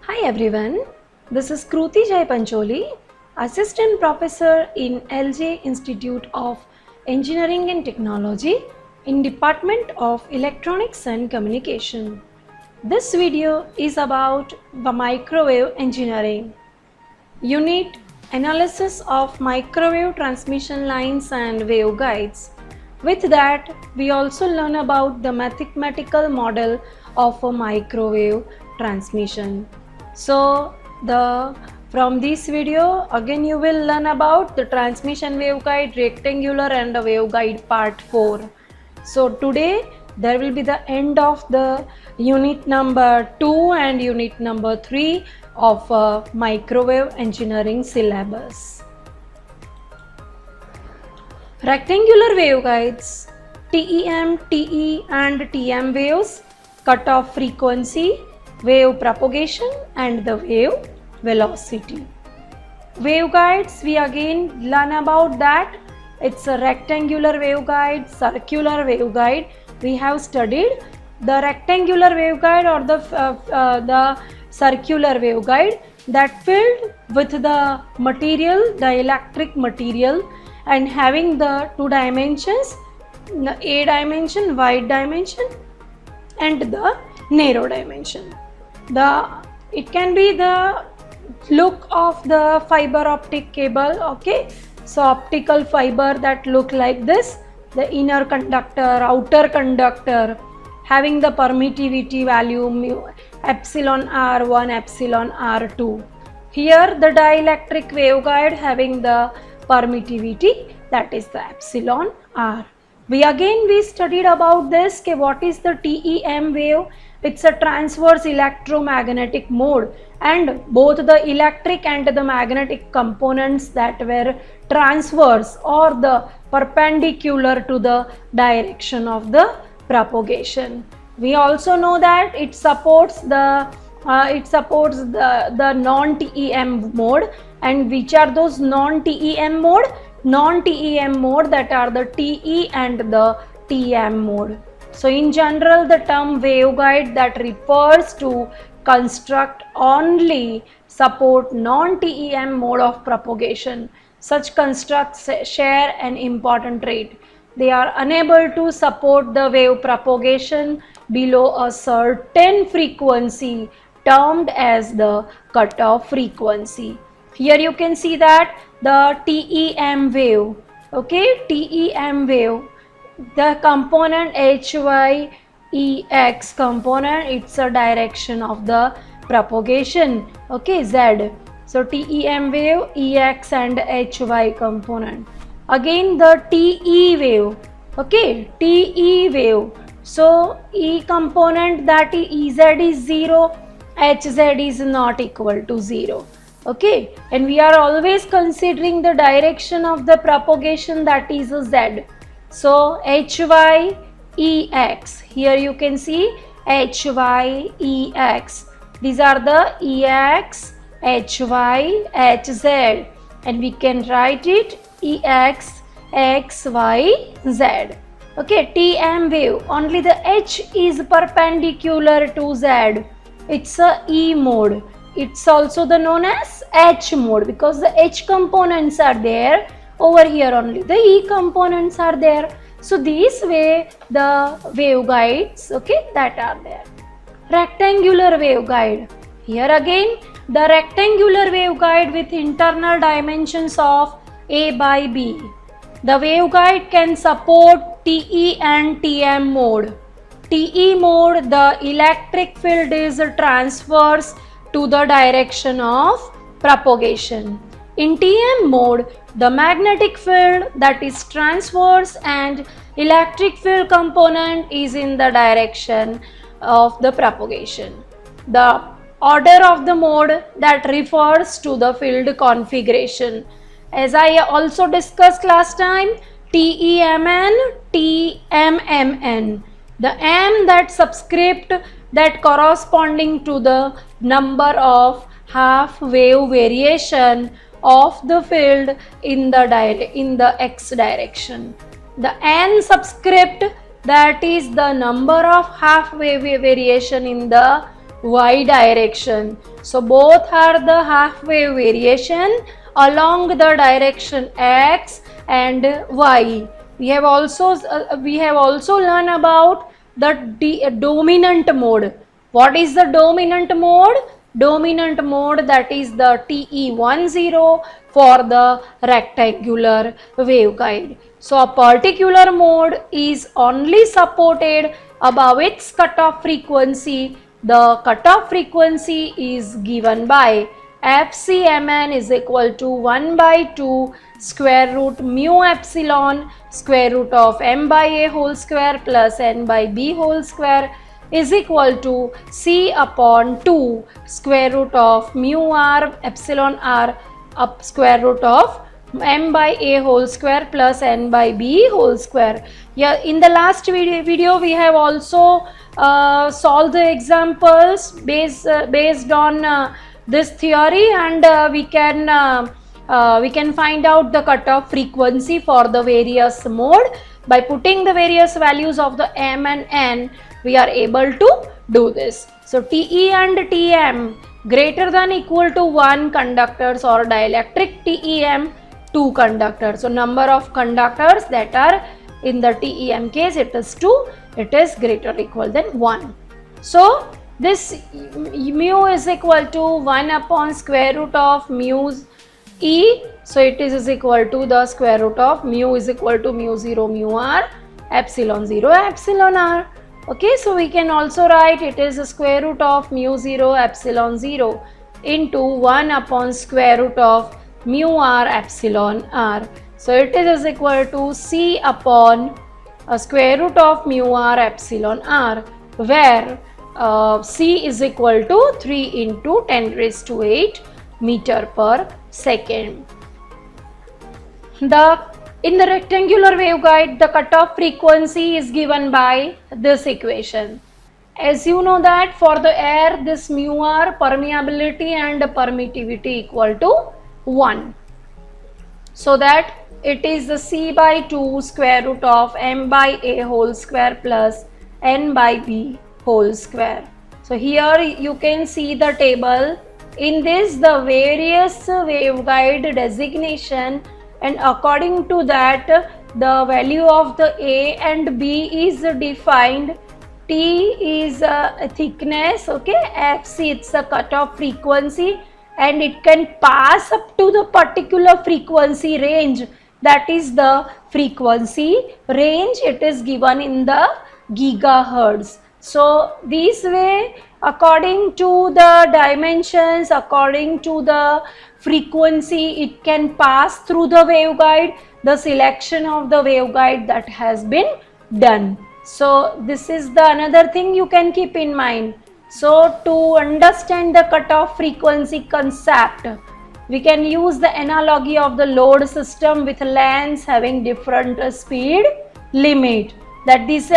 Hi everyone, this is Kruti Jai Pancholi, Assistant Professor in LJ Institute of Engineering and Technology in Department of Electronics and Communication. This video is about the microwave engineering. Unit Analysis of Microwave Transmission Lines and Waveguides. With that, we also learn about the mathematical model of a microwave transmission. So from this video again you will learn about the transmission waveguide, rectangular and the waveguide part 4. So today there will be the end of the unit number 2 and unit number 3 of microwave engineering syllabus. Rectangular waveguides, TEM, TE and TM waves, cutoff frequency, wave propagation and the wave velocity. Waveguides, we again learn about that. It's a rectangular waveguide, circular waveguide. We have studied the rectangular waveguide or the circular waveguide that filled with the material, the electric material, and having the two dimensions, the A dimension, wide dimension and the narrow dimension. It can be the look of the fiber optic cable, okay? So optical fiber that look like this, the inner conductor, outer conductor, having the permittivity value mu epsilon r1, epsilon r2. Here the dielectric waveguide having the permittivity, that is the epsilon r. We studied about this, what is the TEM wave. It's a transverse electromagnetic mode, and both the electric and the magnetic components that were transverse or the perpendicular to the direction of the propagation. We also know that it supports the non-TEM mode. And which are those non-TEM mode? Non-TEM mode, that are the TE and the TM mode. So in general, the term waveguide that refers to construct only support non-TEM mode of propagation. Such constructs share an important trait. They are unable to support the wave propagation below a certain frequency termed as the cutoff frequency. Here you can see that the TEM wave, okay, TEM wave, the component HYEX component, it's a direction of the propagation, okay, Z. So TEM wave, EX and HY component. Again the TE wave, okay, TE wave. So E component, that EZ is 0, HZ is not equal to 0. Okay, and we are always considering the direction of the propagation, that is a Z. So HYEX, here you can see HYEX. These are the EX, HY, HZ, and we can write it EX, XY, Z. Okay, TM wave, only the H is perpendicular to Z. It's a E mode. It's also the known as H mode because the H components are there. Over here only the E components are there. So this way the waveguides, okay, that are there. Rectangular waveguide. Here again the rectangular waveguide with internal dimensions of A by B. The waveguide can support TE and TM mode. TE mode, the electric field is transverse to the direction of propagation. In TM mode, the magnetic field, that is transverse, and electric field component is in the direction of the propagation. The order of the mode that refers to the field configuration. As I also discussed last time, TEMN, TMMN. The M, that subscript that corresponding to the number of half wave variation of the field in the X direction. The N subscript, that is the number of half wave variation in the y direction. So both are the half wave variation along the direction x and y. We have also learned about the dominant mode. What is the dominant mode? Dominant mode, that is the TE10 for the rectangular waveguide. So a particular mode is only supported above its cutoff frequency. The cutoff frequency is given by FCMN is equal to 1 by 2 square root mu epsilon square root of m by a whole square plus n by b whole square is equal to C upon 2 square root of mu r epsilon r up square root of m by a whole square plus n by b whole square. Yeah, in the last video we have also solved the examples based on this theory, and we can find out the cutoff frequency for the various mode. By putting the various values of the m and n, we are able to do this. So TE and TM greater than equal to 1 conductors or dielectric, TEM 2 conductors. So number of conductors that are in the TEM case, it is 2, it is greater or equal than 1. So this mu is equal to 1 upon square root of mu E. So it is equal to the square root of mu is equal to mu 0 mu r epsilon 0 epsilon r. Okay, so we can also write it is a square root of mu 0 epsilon 0 into 1 upon square root of mu r epsilon r. So it is equal to C upon a square root of mu r epsilon r, where C is equal to 3 into 10 raised to 8 meter per second. In the rectangular waveguide, the cutoff frequency is given by this equation. As you know that for the air, this mu r permeability and permittivity equal to 1. So that it is the C by 2 square root of m by a whole square plus n by b whole square. So here you can see the table. In this the various waveguide designation, and according to that the value of the A and B is defined. T is a thickness, okay, FC it's a cutoff frequency, and it can pass up to the particular frequency range, that is the frequency range, it is given in the gigahertz. So this way, according to the dimensions, according to the frequency, it can pass through the waveguide, the selection of the waveguide that has been done. So this is the another thing you can keep in mind. So to understand the cutoff frequency concept, we can use the analogy of the load system with lanes having different speed limit. That this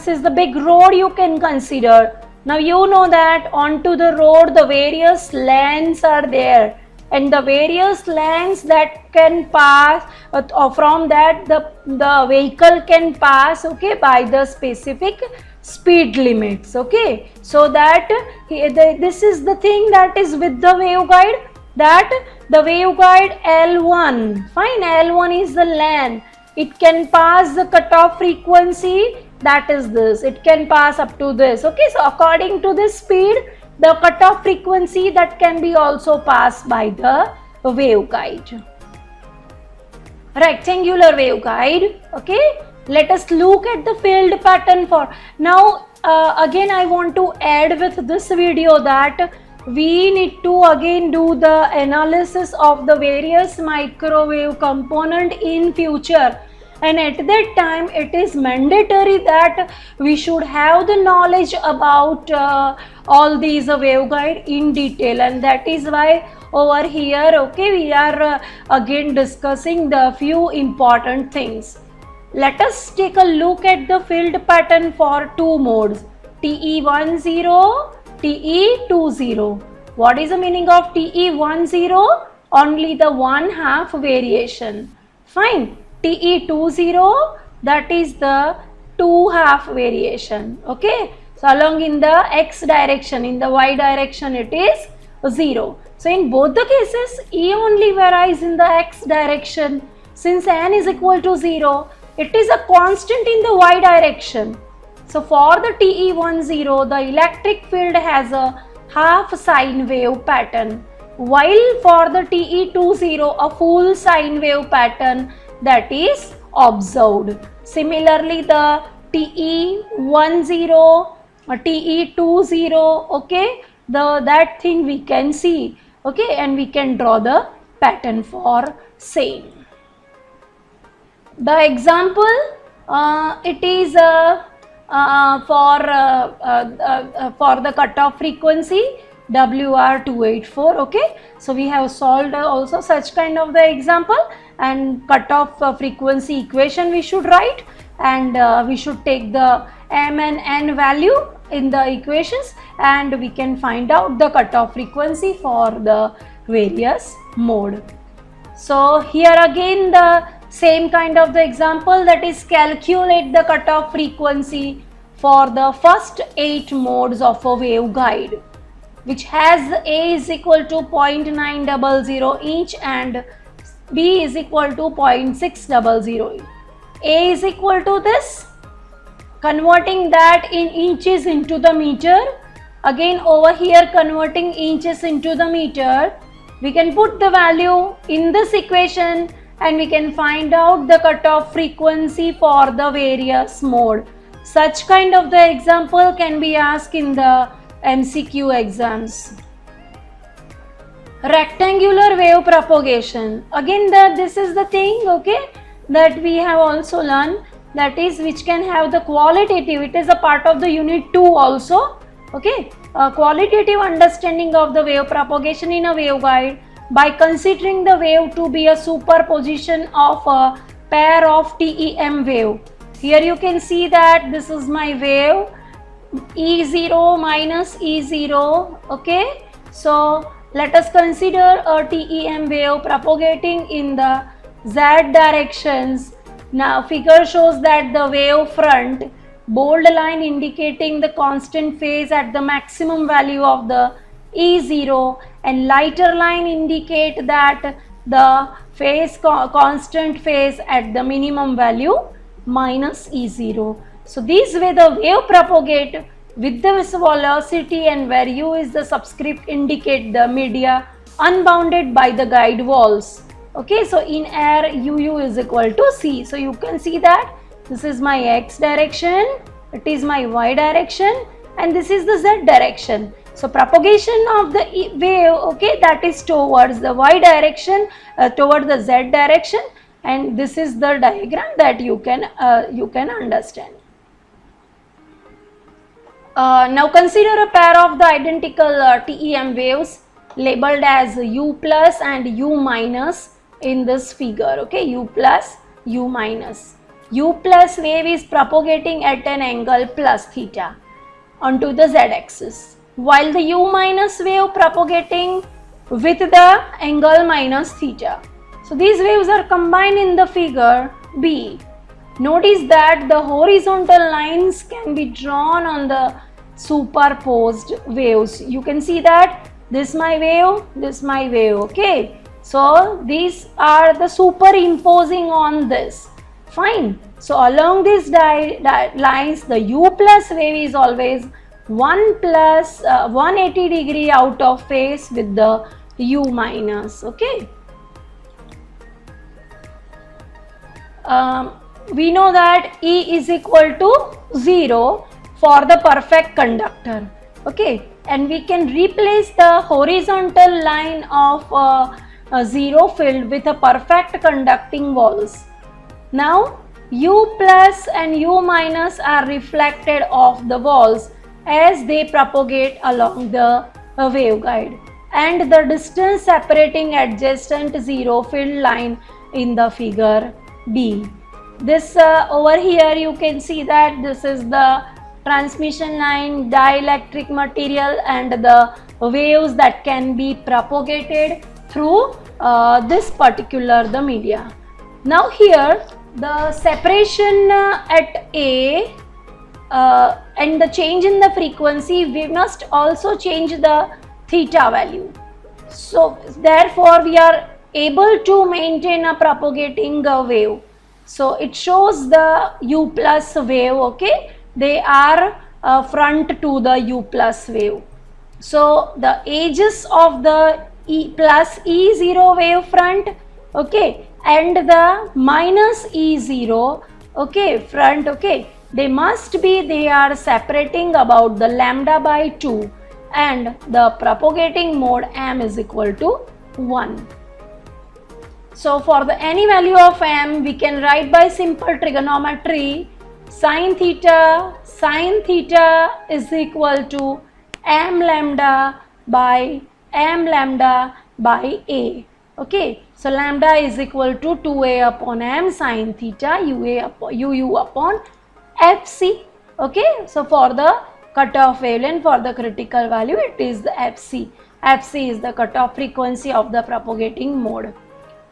is the big road you can consider. Now you know that onto the road the various lanes are there, and the various lanes that can pass from that the vehicle can pass, okay, by the specific speed limits, okay. So that this is the thing that is with the waveguide, that the waveguide L1, fine, L1 is the lane. It can pass the cutoff frequency, that is this, it can pass up to this, okay. So according to this speed, the cutoff frequency that can be also passed by the waveguide. Rectangular waveguide, okay. Let us look at the field pattern for now. Again I want to add with this video that we need to again do the analysis of the various microwave component in future, and at that time it is mandatory that we should have the knowledge about all these waveguide in detail, and that is why over here, okay, we are again discussing the few important things. Let us take a look at the field pattern for two modes, TE10, TE20. What is the meaning of TE10? Only the 1/2 variation. Fine. TE20, that is the 2/2 variation. Okay. So along in the x direction, in the y direction it is 0. So in both the cases, E only varies in the x direction. Since n is equal to 0, it is a constant in the y direction. So for the TE10, the electric field has a half sine wave pattern, while for the TE20, a full sine wave pattern that is observed. Similarly, the TE10, TE20, okay, that thing we can see, okay, and we can draw the pattern for same. The example, it is for the cutoff frequency WR284, okay. So we have solved also such kind of the example, and cutoff frequency equation we should write, and we should take the m and n value in the equations, and we can find out the cutoff frequency for the various mode. So here again the same kind of the example, that is calculate the cutoff frequency for the first 8 modes of a waveguide, which has A is equal to 0.900 each and B is equal to 0.600. A is equal to this, converting that in inches into the meter. Again over here converting inches into the meter, we can put the value in this equation and we can find out the cutoff frequency for the various mode. Such kind of the example can be asked in the MCQ exams. Rectangular wave propagation. Again this is the thing, okay, that we have also learned, that is which can have the qualitative, it is a part of the unit 2 also, okay, qualitative understanding of the wave propagation in a waveguide by considering the wave to be a superposition of a pair of TEM wave. Here you can see that this is my wave E0 minus E0, okay. So let us consider a TEM wave propagating in the Z directions. Now figure shows that the wave front, bold line indicating the constant phase at the maximum value of the E0, and lighter line indicate that the phase constant phase at the minimum value minus E0. So this way the wave propagate with the velocity, and where U is the subscript indicate the media unbounded by the guide walls. Okay, so in air UU is equal to C. So you can see that this is my X direction, it is my Y direction, and this is the Z direction. So propagation of the wave, okay, that is towards the Y direction, toward the Z direction, and this is the diagram that you can understand. Now consider a pair of the identical TEM waves labeled as U plus and U minus in this figure, okay, U plus, U minus. U plus wave is propagating at an angle plus theta onto the Z axis, while the U minus wave propagating with the angle minus theta. So these waves are combined in the figure B. Notice that the horizontal lines can be drawn on the superposed waves. You can see that this my wave, this my wave, okay. So these are the superimposing on this, fine. So along these lines, the U plus wave is always 180 degree out of phase with the U minus, okay. We know that E is equal to 0 for the perfect conductor, okay, and we can replace the horizontal line of a zero field with a perfect conducting walls. Now U plus and U minus are reflected off the walls as they propagate along the waveguide, and the distance separating adjacent zero field line in the figure B. This over here you can see that this is the transmission line, dielectric material, and the waves that can be propagated through this particular the media. Now here the separation at A and the change in the frequency, we must also change the theta value. So therefore we are able to maintain a propagating wave. So it shows the U plus wave, okay, they are front to the U plus wave. So the edges of the E plus E0 wave front, okay, and the minus E0, okay, front, okay, they are separating about the lambda by 2, and the propagating mode m is equal to 1. So for the any value of m, we can write by simple trigonometry sine theta is equal to m lambda by a. Okay, so lambda is equal to 2a upon m sine theta uu upon fc. Okay, so for the cutoff wavelength, for the critical value, it is the fc. Fc is the cutoff frequency of the propagating mode.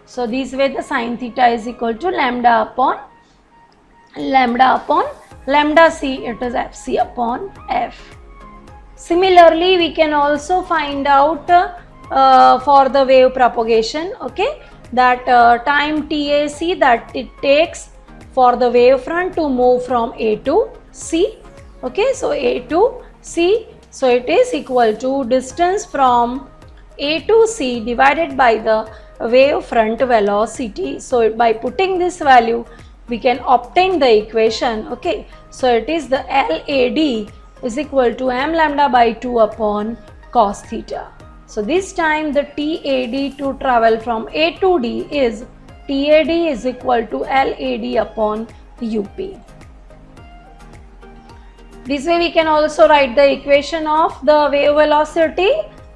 So this way the sine theta is equal to lambda upon lambda c, it is fc upon f. Similarly, we can also find out for the wave propagation, okay, that time TAC that it takes for the wave front to move from A to C. Okay, so A to C, so it is equal to distance from A to C divided by the wave front velocity. So by putting this value, we can obtain the equation. Okay, so it is the LAD is equal to m lambda by 2 upon cos theta. So this time the TAD to travel from A to D is TAD is equal to LAD upon UP. This way we can also write the equation of the wave velocity.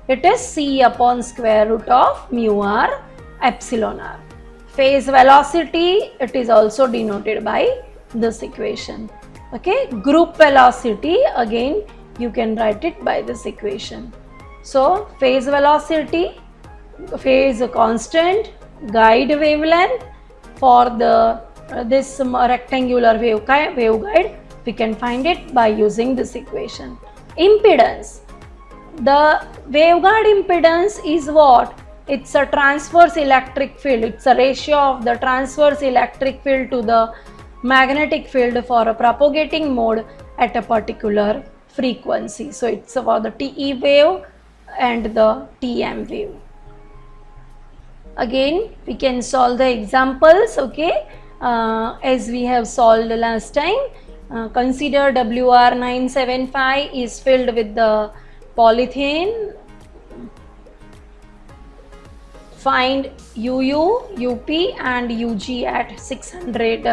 It is C upon square root of mu r epsilon r. Phase velocity, it is also denoted by this equation. Okay, group velocity, again you can write it by this equation. So phase velocity, phase constant, guide wavelength for the this rectangular wave guide, we can find it by using this equation. Impedance, the waveguide impedance is what? It's a transverse electric field. It's a ratio of the transverse electric field to the magnetic field for a propagating mode at a particular frequency. So it's for the TE wave and the TM wave. Again, we can solve the examples, okay, as we have solved last time. Consider WR975 is filled with the polythene. Find UU, UP and UG at 600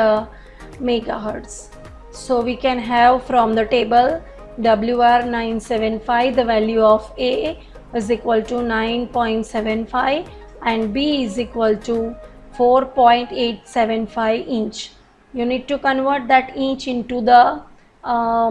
megahertz. So we can have from the table WR975, the value of A is equal to 9.75 and B is equal to 4.875 inch. You need to convert that inch into the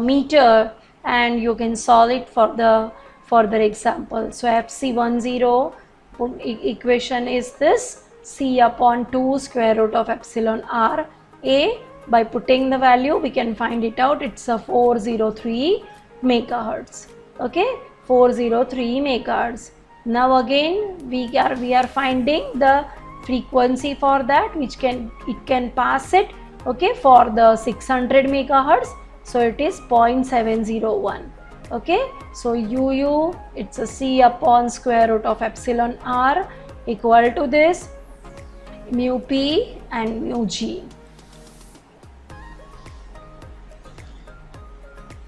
meter and you can solve it for the further example. So FC10 equation is this, C upon 2 square root of epsilon r A. By putting the value, we can find it out. It's a 403 megahertz. Okay, 403 megahertz. Now again we are finding the frequency for that, which can pass it, okay, for the 600 megahertz. So it is 0.701. Okay, so UU, it's a C upon square root of epsilon r equal to this mu P and mu G.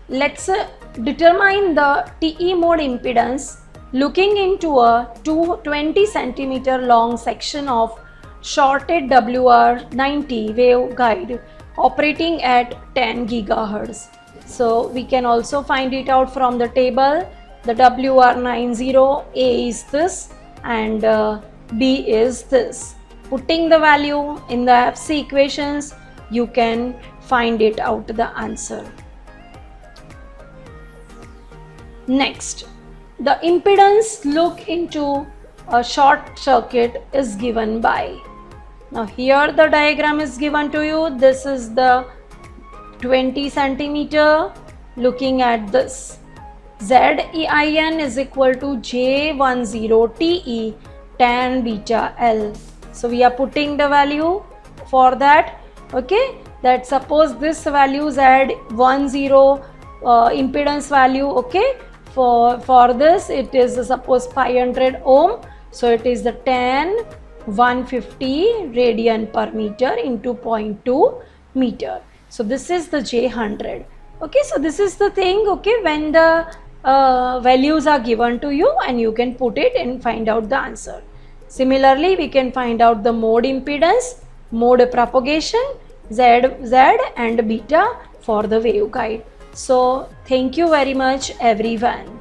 Let's determine the TE mode impedance looking into a 20 centimeter long section of shorted WR90 waveguide operating at 10 gigahertz. So we can also find it out from the table. The WR90 A is this and B is this. Putting the value in the FC equations, you can find it out the answer. Next, the impedance look into a short circuit is given by. Now here the diagram is given to you. This is the 20 centimeter looking at this. ZEIN is equal to J10TE tan beta L. So we are putting the value for that. Okay, that suppose this value is at 10 impedance value. Okay, for this it is suppose 500 ohm, so it is the tan 150 radian per meter into 0.2 meter. So this is the J100. Okay, so this is the thing. Okay, when the values are given to you and you can put it and find out the answer. Similarly, we can find out the mode impedance, mode propagation, Z and beta for the waveguide. So thank you very much everyone.